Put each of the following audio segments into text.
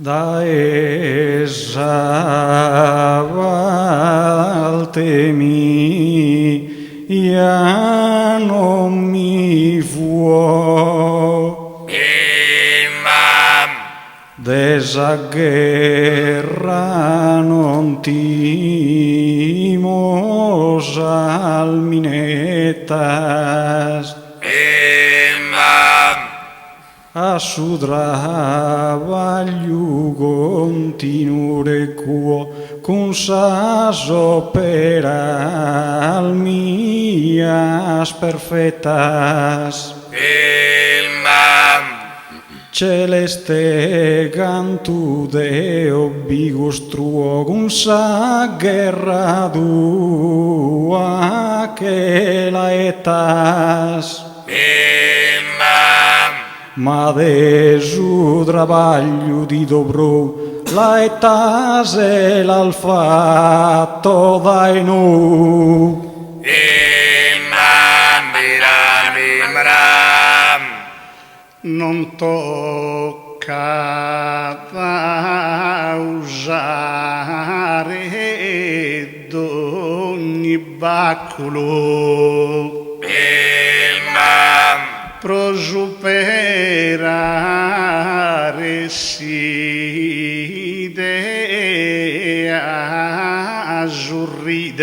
da essa valtemi, ia non mi vuoi. Desa guerra non timos alminetas, a su trabalho continuare quo con sas opera mias perfettas. Celeste cantu Deo bigus truo con sa guerra dua che la etas. Ma de su trabalho di dobro la etas e l'alfatto dai nu. Non tocca da usare d'ogni baculo pro superare si dea sorride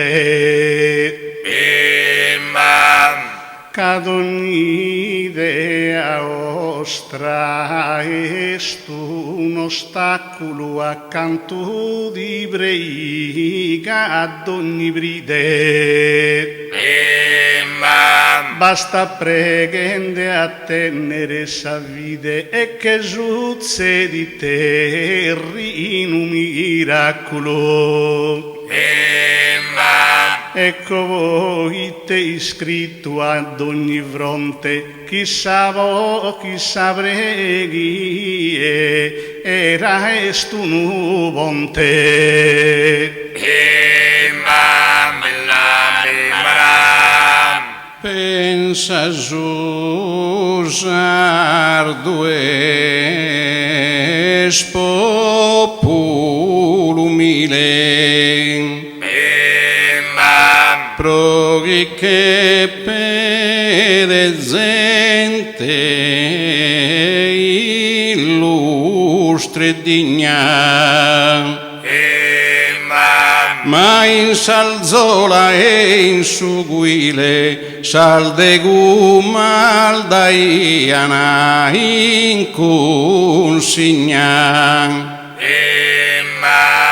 Cad ogni idea ostra est un ostacolo accanto di breiga ad ogni bride. Basta pregende a tenere sa vide e che succedi te in un miracolo. Ecco voi te iscritto ad ogni fronte, chissà vo, chissà preghi, era est un bonte. Pensa usar dues populum mille, proghi che per gente illustre digna, ma in salzola e in su guile sal de gumal daiana in consignan.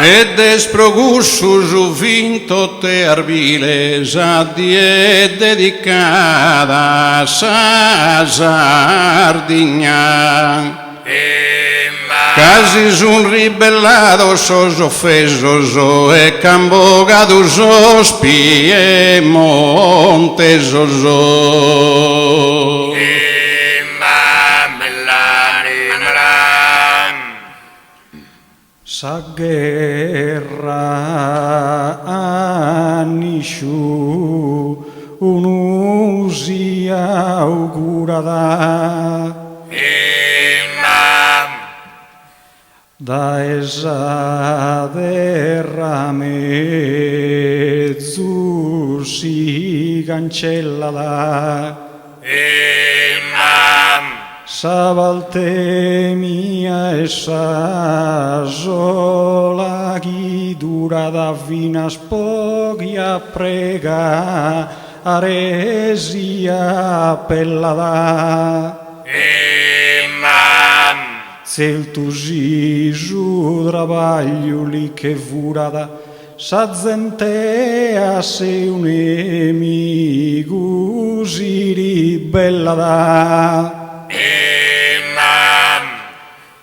Ed esprogussus vinto te arbiles a die dedicada sa sardignan. Casis un ribellados os ofesos e cambogados os piemontes os. Sa guerra anisciu un'usia augurada, da esa terra mezzo si cancellada. Sa valte mia e sa sola chi durada finas pochi a prega aresia appellada. Se il tu sisu trabaglio lì che furada sa gente a se un nemico si ribellada.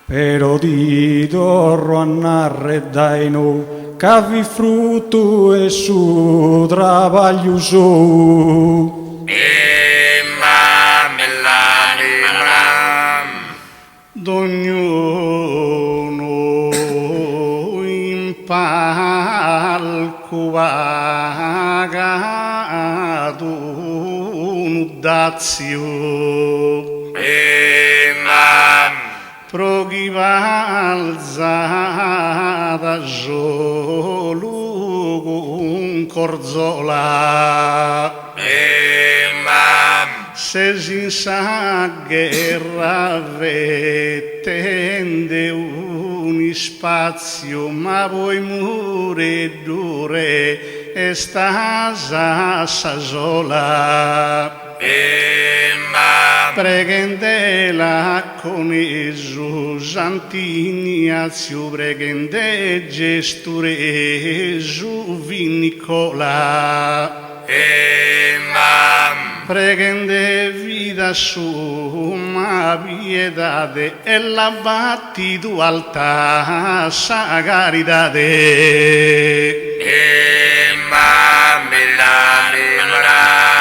Però ti torro a narre dai no, cavi frutto e su trabaglio su. D'ognuno in palco vaga d'un dazio. pro chi valzata solo con corzola. Se si sa guerra tende un spazio, ma poi mure dure e sta sola. Preghendela con Gesù, Sant'Ignazio, preghende gesture Gesù Nicola. Preghende vita sua piedade e la battitu alta sa caridade.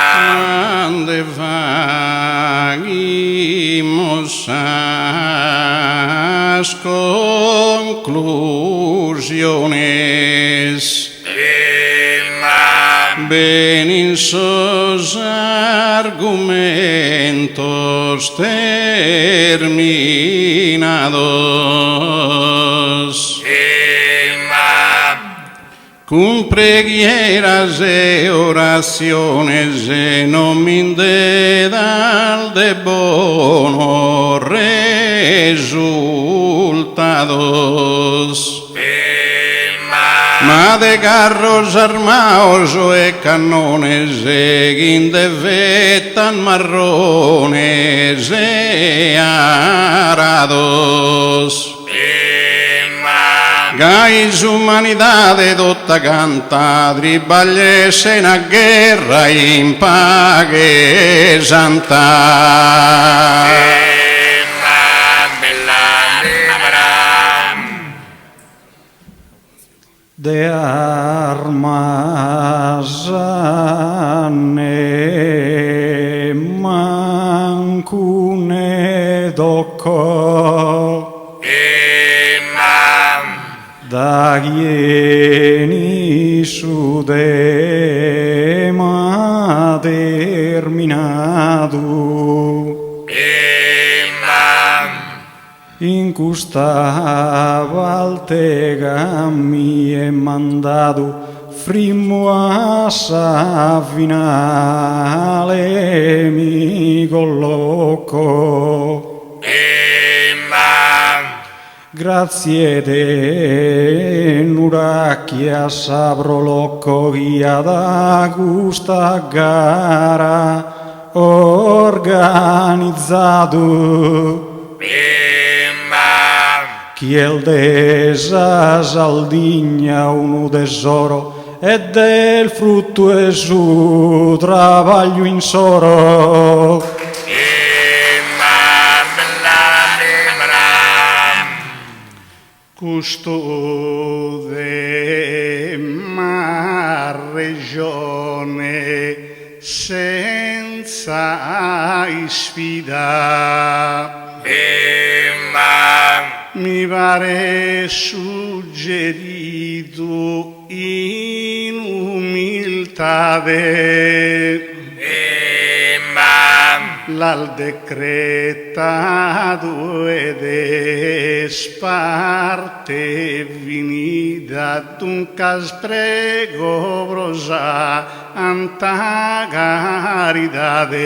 Mande vagimos as conclusiones. Beninsos argumentos terminados. Con pregieras e oraciones e nomine dal de bono resultados. Ma de carros armaos e canones e guinde vetan marrones e arados. Gais humanidade dotta canta, tribagliese na guerra in pace santa. De armas ne mancune docco. Da ieni su dema terminado. In custa valtega mi è mandato frimmo a sa finale mi colloco. Grazie de nuracchia saprò locco via da questa gara organizzato. Chi è il desa saldigna un tesoro e del frutto e su travaglio in soro. Custode ma regione senza sfida. Mi pare suggerito in umiltà l'al decretato ed esparte vinida duncas prego prosa anta caridade.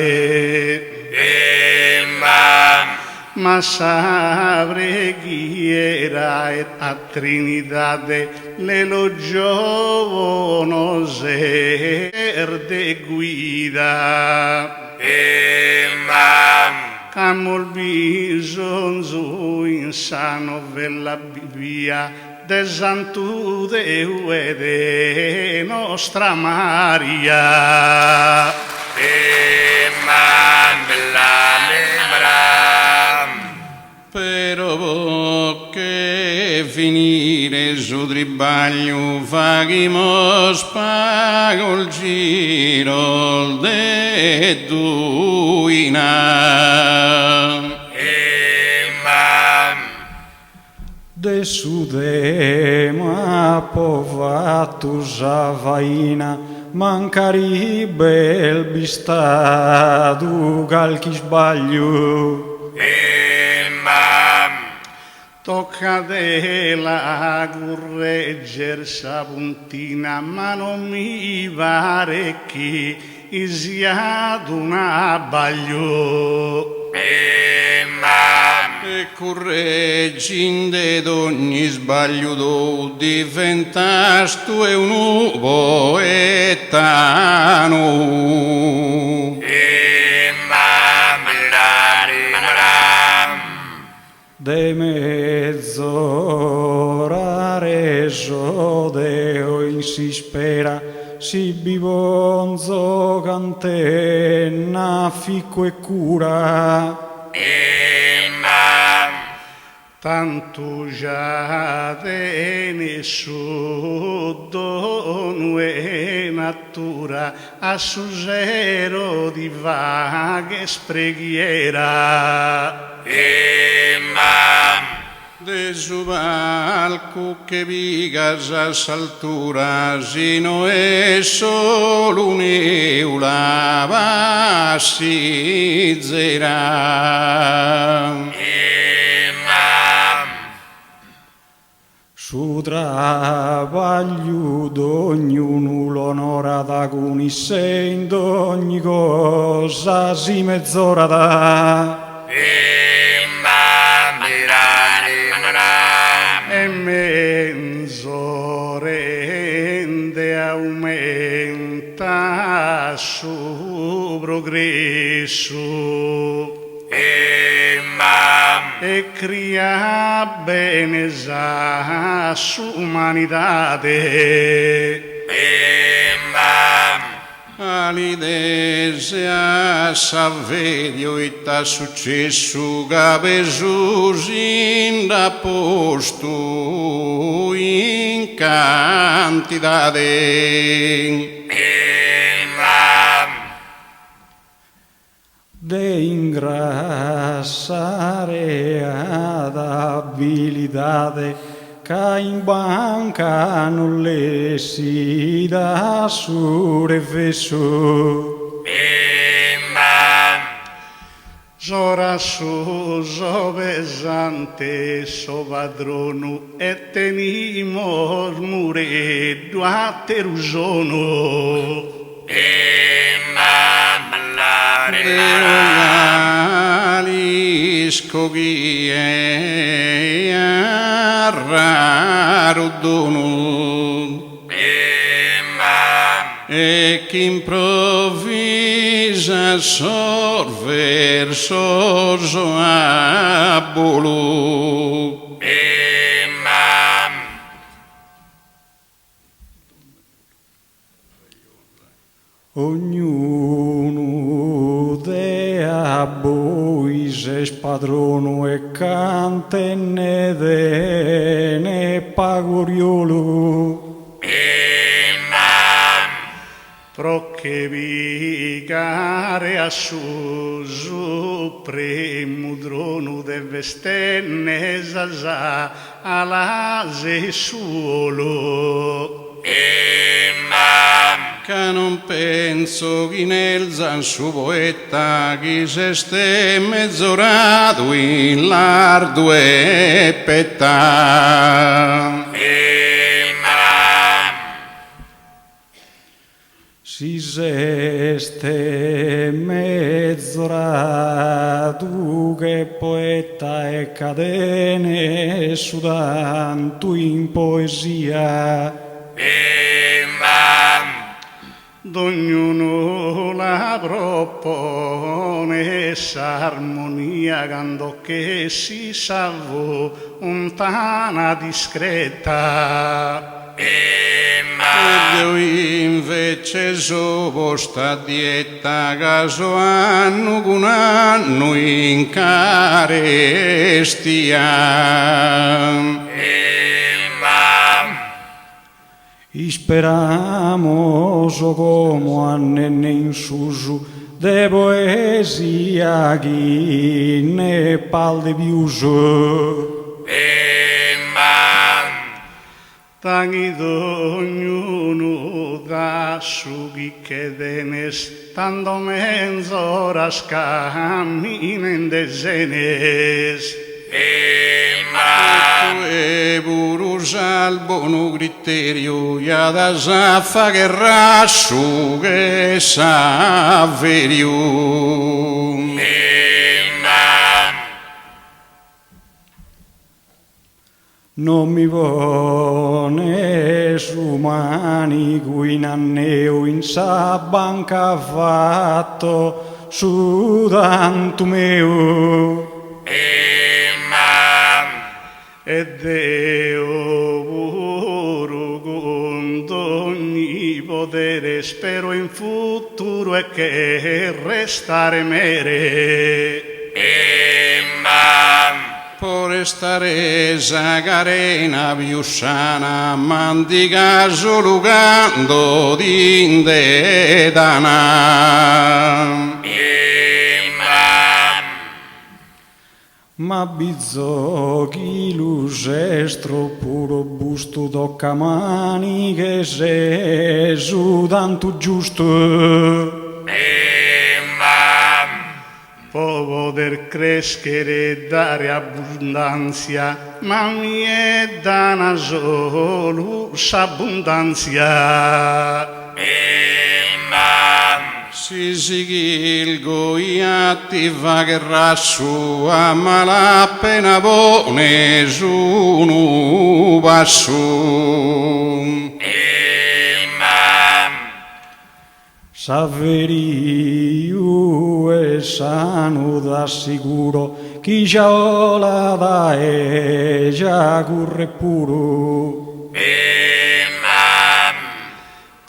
Ma sa preghiera et a Trinidade l'elogio no ser de guida. Camol bisonzo insano vella via de Santu Deu e de nostra Maria. Però che finire su tribaglio faghimos pago il giro de duina. De sudema povatus avaina mancaribe il bistadu calchi sbaglio. tocca de la corregger sa puntina, ma non mi pare che sia una baglio. E corregginde d'ogni sbaglio diventastu e un poetano. De mezz'ora reggio deo in si spera, si bibonzo cantenna, ficco e cura. Tanto già de nessuno dono e natura a su zero di vaghe spreghiera. De su palco che vigas a s'altura sino e solo un'eula bassizzerà. Su travaglio d'ognuno l'onora da cunisse in d'ogni cosa si mezz'ora da. E mezz'orende aumenta su progresso. E cria bene sa su umanidade. Alidese a s'avvedio e t'ha successo Gabesus in da posto in cantidade. De ingrassare ad abilidade ca in banca non le si dà su refesso. Zora su so pesante so padrono e tenimo mureddo a terusono. Alisco chi è raro dono e che improvvisa sorver sorso a bolo. Ognuno dea boise spadrono e cantenne dene pagoriolo. Procche vigare a su supremo trono deve stenne sasa all'ase suolo. Che non penso che nel zan su poeta chi se ste mezzorato in lardo e petta. Si seste mezz'ora tu che poeta e cadene sudantu in poesia. D'ognuno la propone s'armonia quando che si salvo lontana discreta. Io invece so posta dieta caso anno con anno in carestia. Esperamos como annenne in susu de poesia chi ne pal de biuso. Tangi d'ognuno da su chi che denes, tanto mezz'ora scammina in desenes. E burus al buono criterio ya da zaffa che rassu che s'avveriu. Non mi pone su mani cui nanneo in sa banca fatto su tanto meo. E Deo puro con ogni potere spero in futuro e che restare mere. Por restare zagarena più sana mandica solugando d'inde dana. Ma bizzochi lucestro puro busto tocca mani che se su tanto giusto. Può poter crescere e dare abbondanza, ma mi è dana solo s'abbondanza. Si sigilgo attiva che rassu a malapena pone su un passo. S'avveriu e sano da sicuro chi già ola da e già curre puro.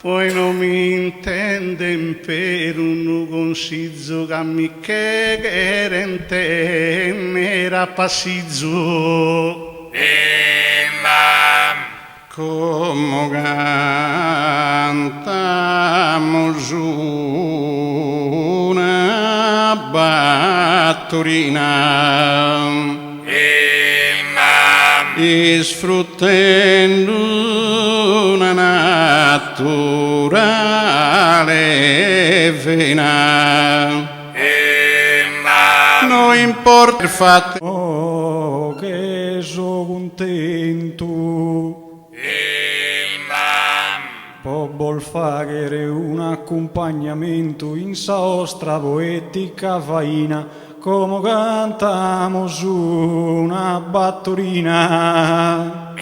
Poi non mi intenden per un consizzo che mi che era passizzo. Come cantamos una battorina sfruttando una naturale vena. Non importa il fatto Oh, che so contento. Può vol fare un accompagnamento in saostra poetica faina, come cantamo su una battorina.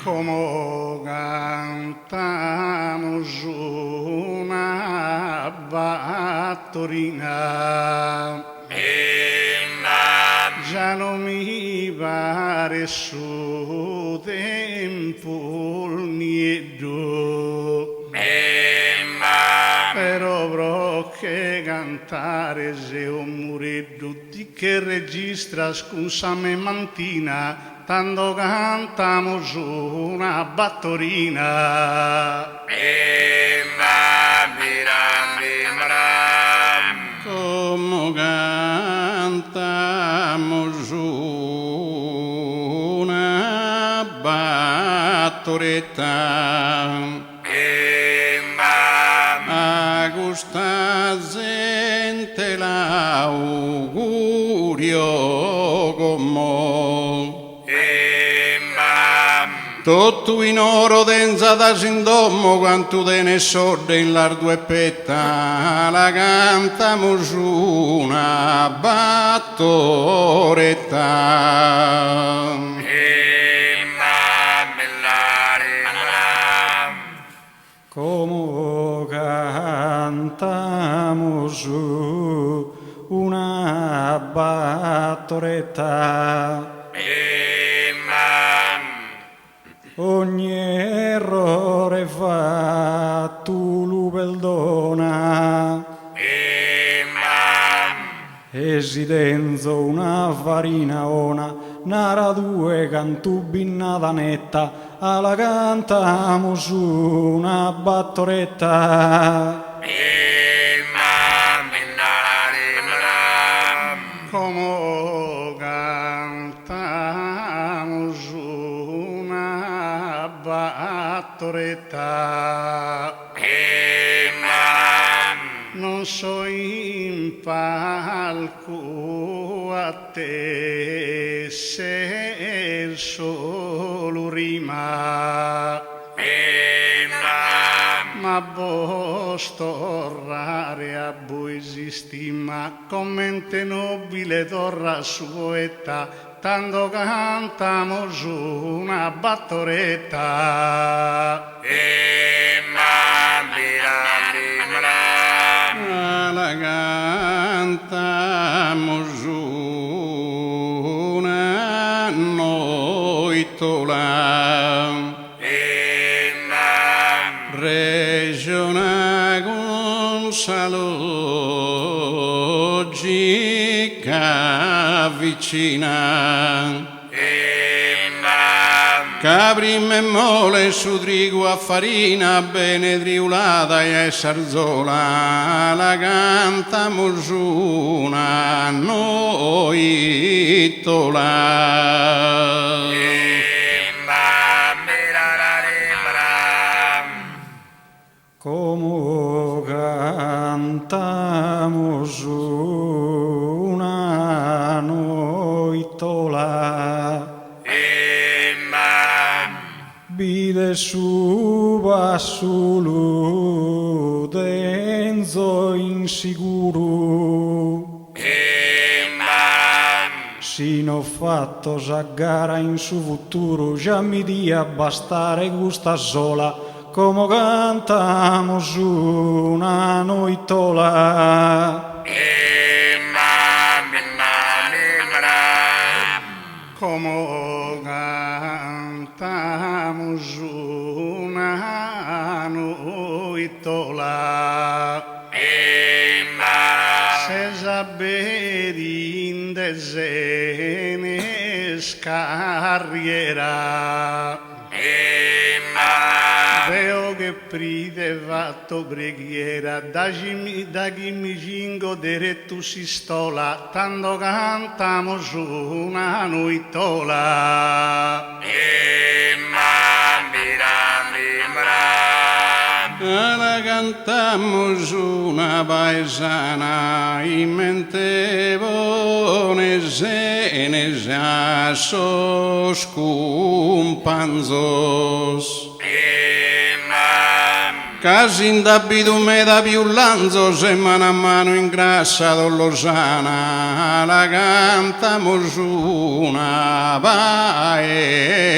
come cantamo su una battorina. Già non mi pare su tempo niente, però pro che cantare se un mureddo di che registra scusa me mantina, tanto cantamo su una battorina. Come cantamo su una battoretta. A questa gente l'augurio come tutto in oro denza da sindomo quanto te ne sorde in lardo e petta la cantamo su una battoretta. Come cantamo su una battoretta. Ogni errore fatto lo perdona. E si denzo una farina ona, nara due cantubinna netta, alla cantamo su una battoretta. Come cantamo su una battoretta. non so in palco a te se solo rima, ma vos torrare a voi stima commente nobile torra sueta, tanto cantamos una battoretta. La cantamos una noitola, regione Gonzalogica vicina, capri e mole su trigo a farina, bene triulata e sarzola, la cantamos una noitola. Como cantamos una noitola, bide suba sulu denzo insicuro, sino fatto s'aggara in su futuro, già mi dia bastare gusta sola, come cantamos una noitola. Como cantamos una noitola, se saberi in desenes carriera, veo che pride fatto preghiera, da chi mi cingo diretto si stola, tanto cantamos una noitola. La cantamos una paesana, in mente bonesenes assos cumpanzos, casi in d'abitume da più lanzos e mano a mano ingrassa Losana, la cantamos una paesana.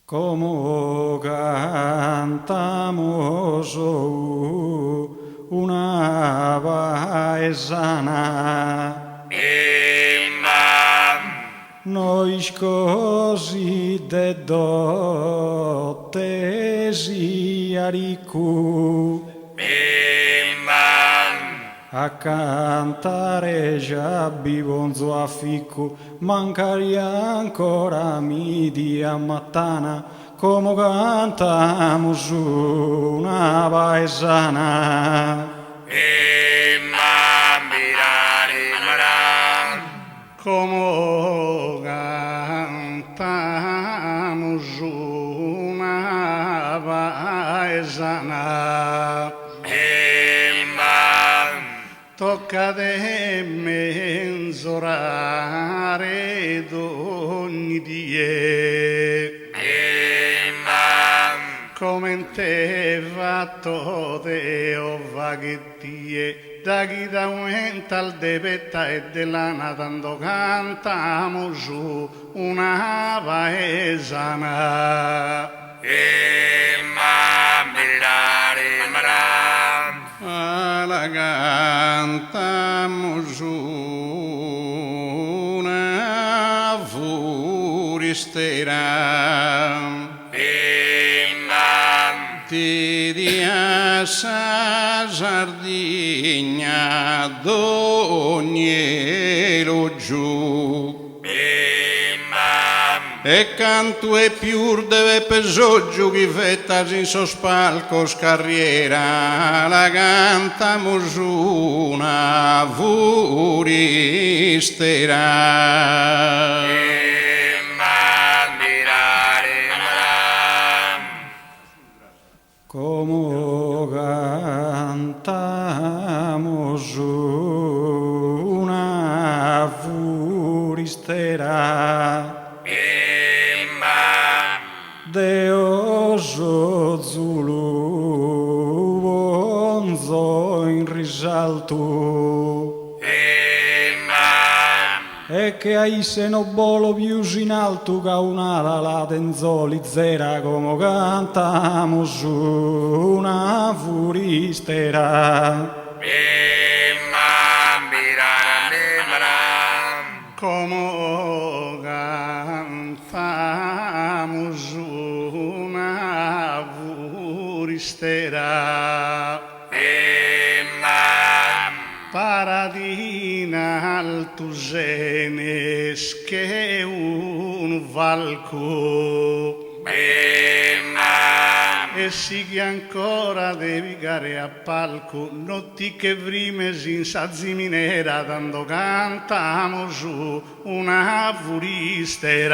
Como cantamos una paesana, noi così de dottesi aricu, a cantare già bivonzo a ficco, mancari ancora mi dia mattana, come cantamos una paesana. Como cantamos una paesana, tocca de menzorare d'ogni die, come te fatto te o vaghettie, da chi da aumenta al debetta e dell'ana, tanto cantamos su una paesana. La cantamos una furistera, ti dia sa Sardigna d'ogni giù, e canto e più deve pesoggio chi fettas in sospalcos carriera, la cantamos una furistera. vuristera. Deoso Zulu, bonzo in risalto. E che ai se no bolo più in alto che un'ala la tenzoli zera come cantamo su una furistera. Como cantamo su una furistera. Paradina altusenes che un valco. E sì che ancora devi gare a palco, notti che vrimes in Saziminera, dando cantamo su una furistera.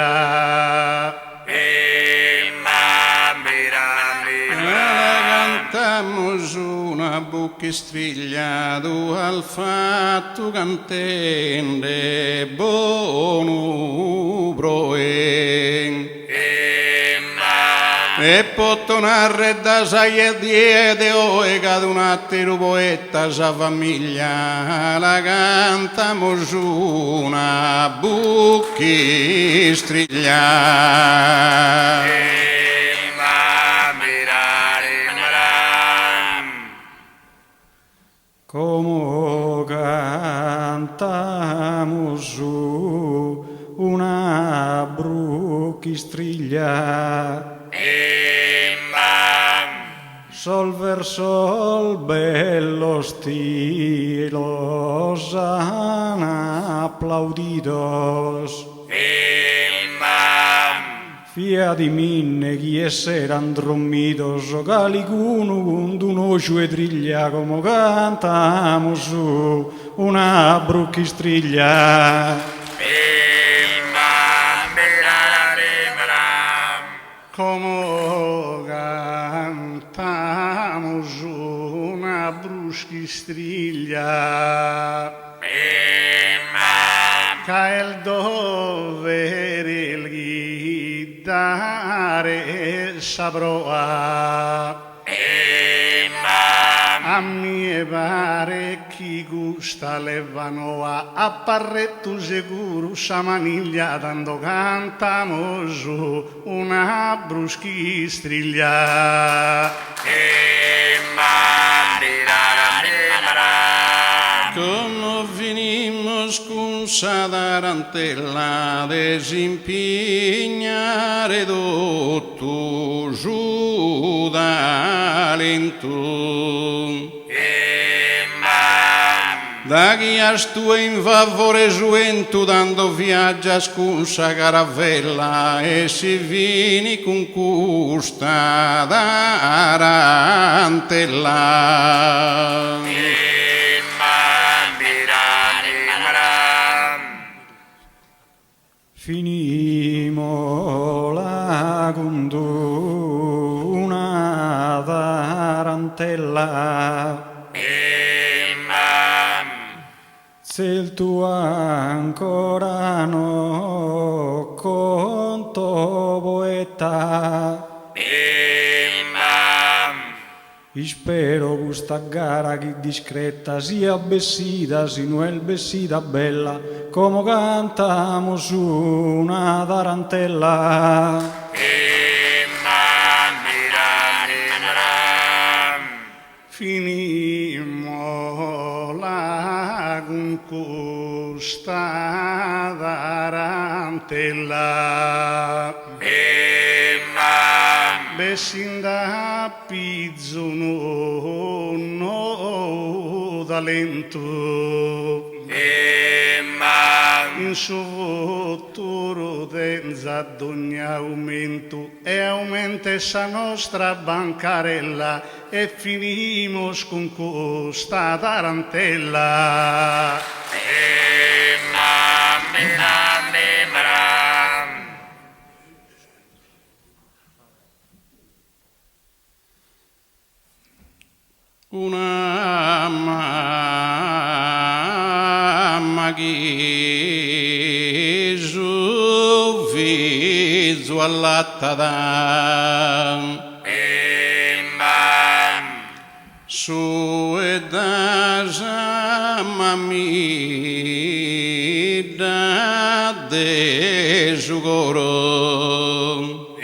Cantamo su una bucchi strigliato al fatto cantende buono broen. E pottonare da sai e diede o e cade un attimo poeta sa famiglia la cantamo su una bucchi strigliata. Come cantamo su una bruchistriglia. Sol ver sol bello stilo sana aplaudidos. Fia di minne chi esseran dormidos o calicuno con e triglia come cantamo su una bruchistriglia. Come cantamo su una bruchistriglia. Che il dovere il dare saprò a mie pare chi gusta levano a parretto sicuro sa maniglia dando cantamo su una bruchistriglia. Come venimos con sa tarantella desimpignare tutto giù da lento. Da chi stu in favore suento dando viaggia con sa caravella e si vini con custa tarantella. Finimo la una tarantella. Se il tuo ancora no conto poeta. Spero questa gara che discreta sia bessita, sino è bessita bella, come cantamo su una tarantella. Finimo la questa tarantella. Bessinda pizzo no talento. In suo futuro tenza ad ogni aumento e aumenta essa nostra bancarella e finimos con questa tarantella. Una mamma che Gesù figlio all'attadam. Su da mamida de sugoro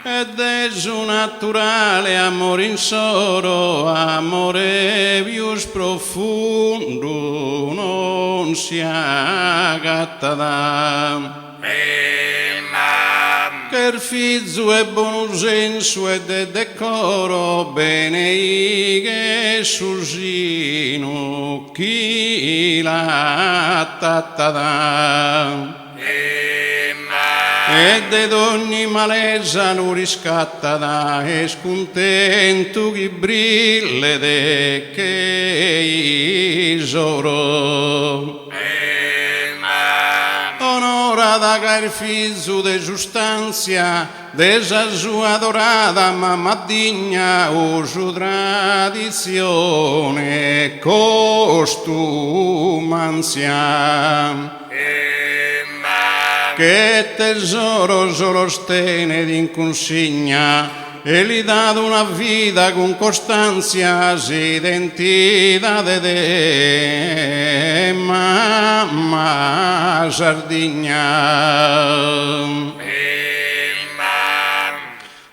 ed è su naturale amore insoro, amore più profondo non si agatta da che il figlio è buon senso ed è decoro bene che susino chi la tattata ed ed ogni malesa lo riscatta da e scontento chi brille de che isoro onora da caer figlio de sostanzia de sa sua adorata mamma digna o su tradizione costumanzia che tesoro solo stene d'inconsigna e gli dato una vita con costanza si identità de mamma Sardigna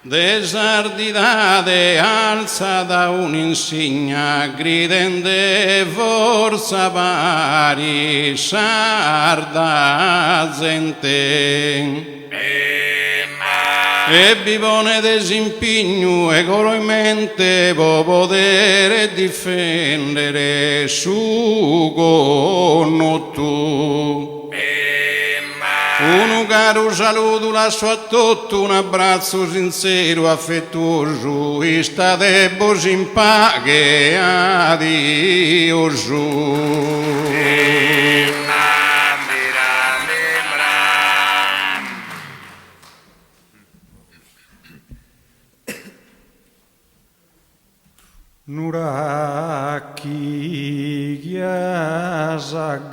de sardidade alza da un'insegna gridende forza pari sarda gente e bivone desimpigno e coromente può potere difendere su con tu. Un caro saluto lasso a tutti, un abbraccio sincero, affettuoso, e state bos in pace, adioso. Nuraki Gyasagara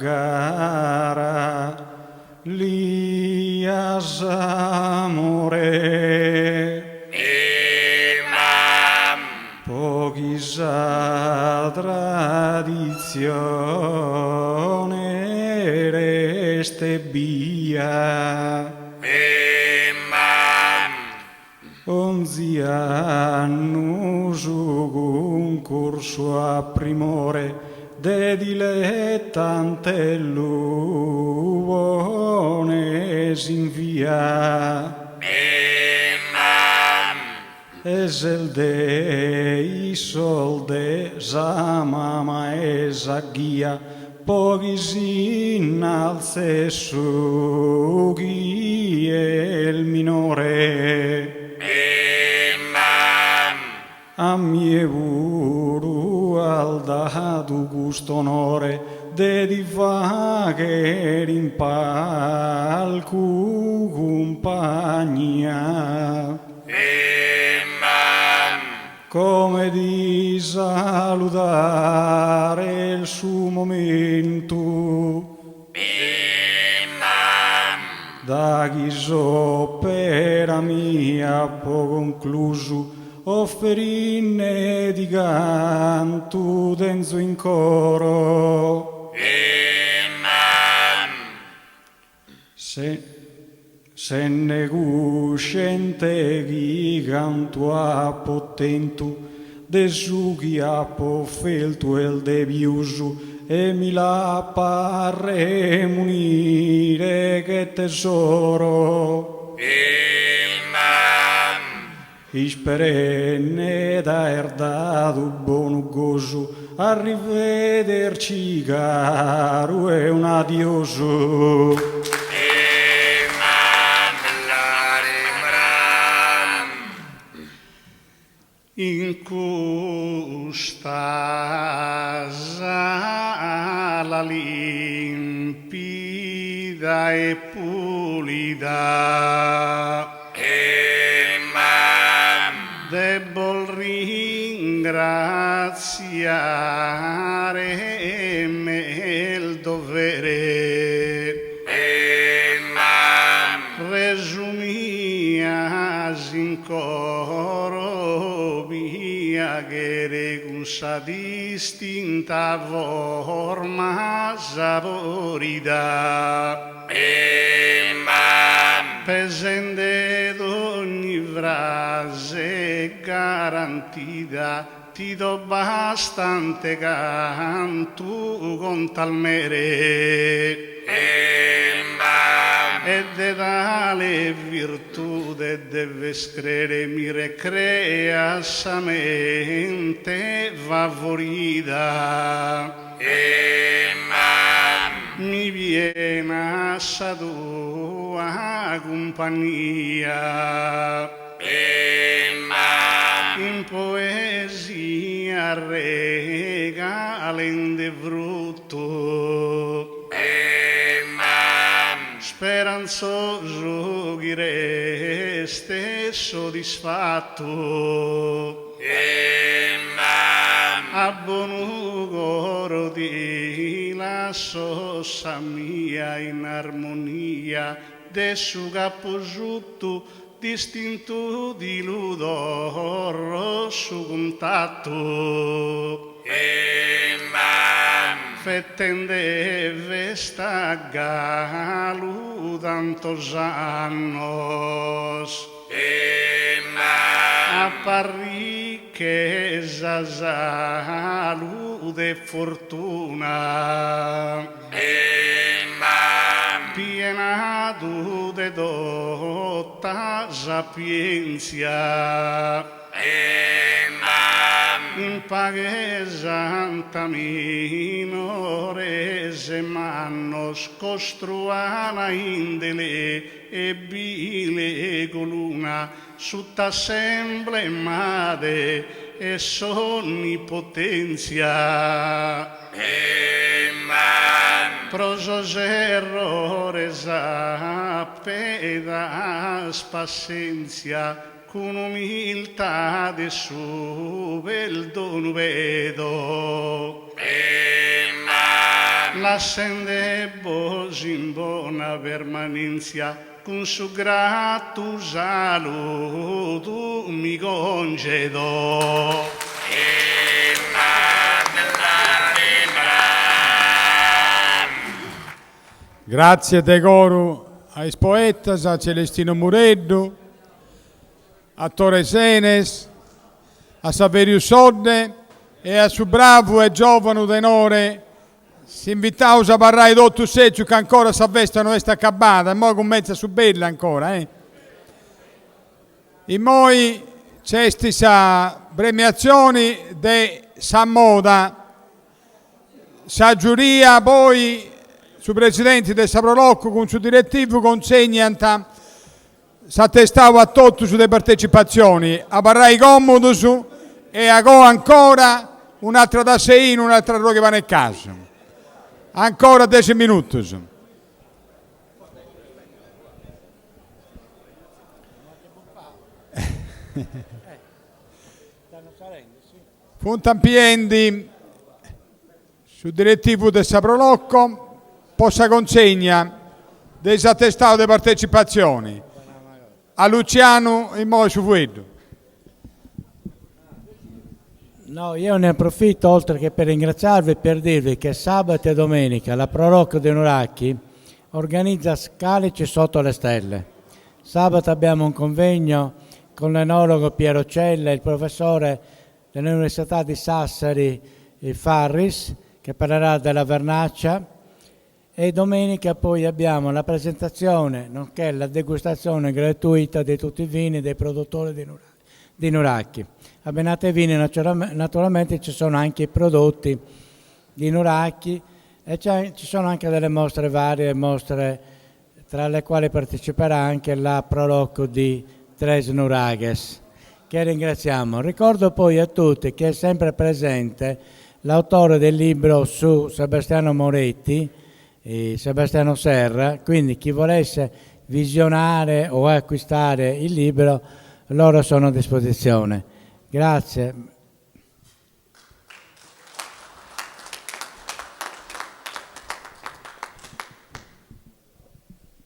Lias amore pochisa tradizione reste via 11 anni su concorso a primore de dilettante l'uone s'invia esel dei solde sa mama e sa ghia pochi si innalze su chi è il minore a mie vuru al dato gusto onore de di fare in palco compagnia come di salutare il suo momento da chi s'opera mia po' concluso offerinne di canto denso in coro se ne cuscente chi canto a potento de su chi a po' felto el debiuso e mi la parre munire che tesoro isperenne da erdato buono gozo arrivederci caro e un adioso in custa sala limpida e pulida debbo ringraziare me il dovere con sa distinta forma saporita. Pesente d'ogni frase garantita, ti do bastante canto con tal mere. E de tale virtute deve screre mi recrea sa mente favorita. Mi viene sa tua compagnia. In poesia regalende frutto. Speranzoso chi reste soddisfatto. A buon coro ti lascio sa mia in armonia de su capo giutto distinto di ludoro su contatto. Fettende vesta galu tantos annos. Apparri che salute e fortuna. Piena de dotta sapienzia. In paghe santa minores e mannos costruana indele e bile coluna sutta semble made e sonnipotenzia. Prosos errores appedas pazienza con umiltà de su bel dono vedo. L'assende bos in buona permanenza con su grato saluto mi congedo. Grazie Decoru ai poetas, a Celestino Mureddu, a Torre Senes, a Saverio Sodde e a su bravo e giovane tenore si invitau a parlare d'otto seccio che ancora si avvestano questa cabana e mo con mezza su bella ancora e moi c'è questa premiazioni di San Moda sa giuria poi su presidente del Saprolocco con su direttivo consegnanta s'attestavo a tutto sulle partecipazioni, a parlare comodo su e a go ancora un'altra da 6, un'altra roba che va nel caso. Ancora 10 minuti. Fontampiendi sul direttivo del Saprolocco possa consegna desattestato di partecipazioni a Luciano in modo su Fuedo. No, io ne approfitto oltre che per ringraziarvi e per dirvi che sabato e domenica la Prolocco di Nuracchi organizza Scalici sotto le stelle. Sabato abbiamo un convegno con l'enologo Piero Cella e il professore dell'Università di Sassari Farris che parlerà della vernaccia. E domenica poi abbiamo la presentazione, nonché la degustazione gratuita di tutti i vini dei produttori di Nuracchi. A Benate Vini naturalmente ci sono anche i prodotti di Nuracchi e ci sono anche delle mostre varie, mostre tra le quali parteciperà anche la Prolocco di Tres Nurages, che ringraziamo. Ricordo poi a tutti che è sempre presente l'autore del libro su Sebastiano Moretti, Sebastiano Serra, quindi chi volesse visionare o acquistare il libro loro sono a disposizione. Grazie.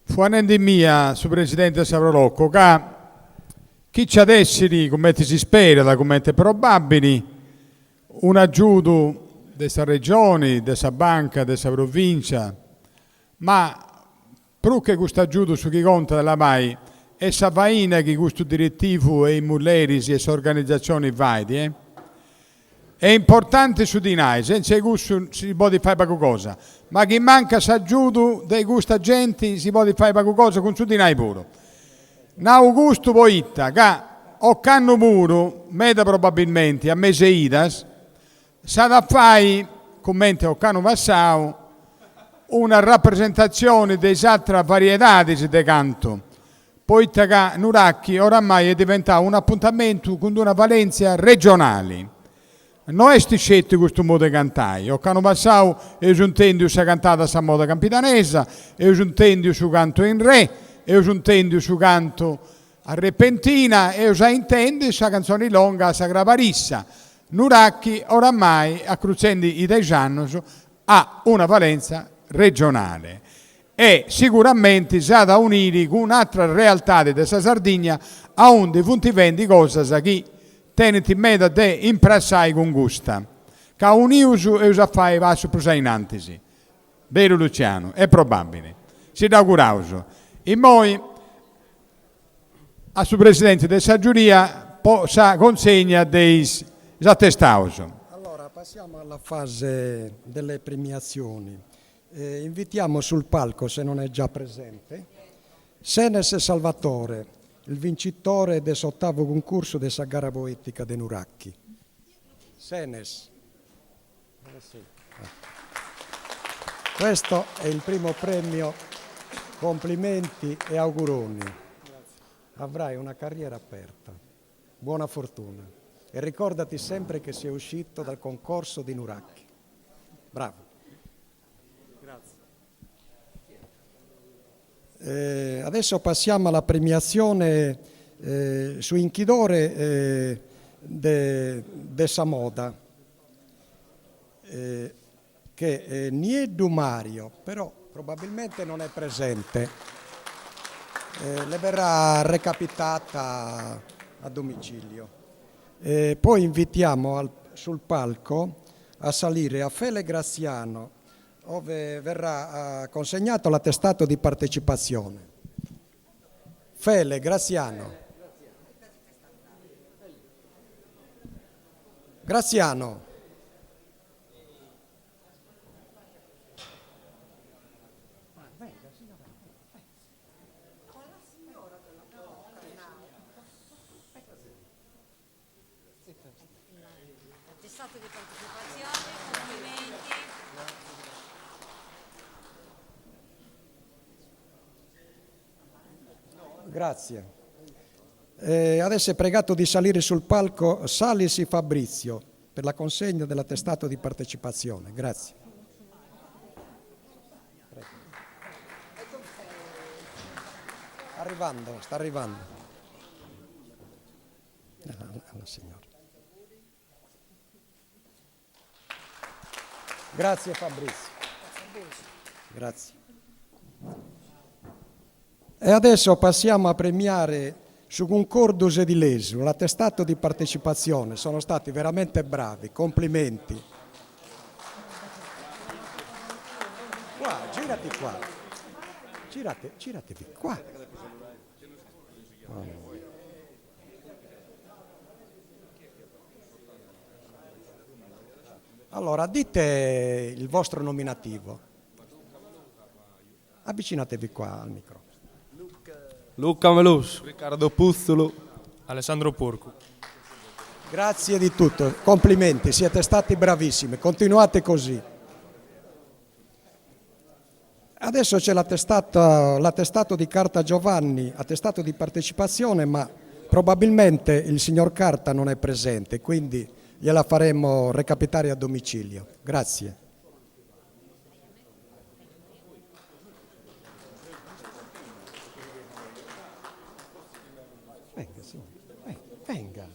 Fuanendi mia su presidente Saprolocco che chi ci adesseri come si spera da come probabili un aggiuto di questa regione, di questa banca, di questa provincia, ma più che questo aggiuto su chi conta della mai, è sa vaina che questo direttivo e i mulleri e le organizzazioni varie, è importante su di noi, senza questo si può fare poca cosa, ma chi manca s'aggiuto dei questa gente si può fare poca cosa con su di noi pure. N'Augusto Poitta, che o canno puro, meta probabilmente a Meseidas, sa da fare, commenti o canno passao, una rappresentazione delle altre varietà di canto. Poitta che Nuracchi oramai è diventato un appuntamento con una valenza regionale. Non è sticetto questo modo di cantare. O canno passao è giuntendo su cantata a moda campidanesa, è giuntendo su canto in re, è giuntendo su canto a repentina e usa intende sa canzone longa sa gravarissa. Nuracchi oramai a crucendi i 10 anni ha una valenza regionale e sicuramente sa da unire con un'altra realtà della Sardegna a un dei punti vendi cosa che tenete in meta de imprassai con gusta che un uso e usa fai va su prosainantisi vero Luciano è probabile si da augurauso e poi a su presidente della giuria sa consegna dei attestausi. Allora passiamo alla fase delle premiazioni. Invitiamo sul palco, se non è già presente, Senes Salvatore, il vincitore dell'ottavo concorso della gara poetica di Nuracchi. Senes. Questo è il primo premio, complimenti e auguroni. Avrai una carriera aperta, buona fortuna e ricordati sempre che sei uscito dal concorso di Nuracchi. Bravo. Adesso passiamo alla premiazione su Inchidore de Samoda che Niedu Mario però probabilmente non è presente, le verrà recapitata a domicilio. Poi invitiamo sul palco a salire a Fele Graziano, dove verrà consegnato l'attestato di partecipazione. Fele Graziano. Graziano. Attestato di partecipazione, complimenti. Grazie. Adesso è pregato di salire sul palco Salisi Fabrizio per la consegna dell'attestato di partecipazione. Grazie. Prego. Sta arrivando. Alla signora. Grazie Fabrizio. Grazie. E adesso passiamo a premiare su Concordus Edilesu, l'attestato di partecipazione. Sono stati veramente bravi, complimenti. Qua, girati qua. Giratevi qua. Allora, dite il vostro nominativo. Avvicinatevi qua al microfono. Luca Melus, Riccardo Puzzolo, Alessandro Porco. Grazie di tutto, complimenti, siete stati bravissimi, continuate così. Adesso c'è l'attestato di Carta Giovanni, attestato di partecipazione, ma probabilmente il signor Carta non è presente, quindi gliela faremo recapitare a domicilio. Grazie. Venga, signore. Venga.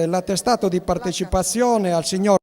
L'attestato di partecipazione al signor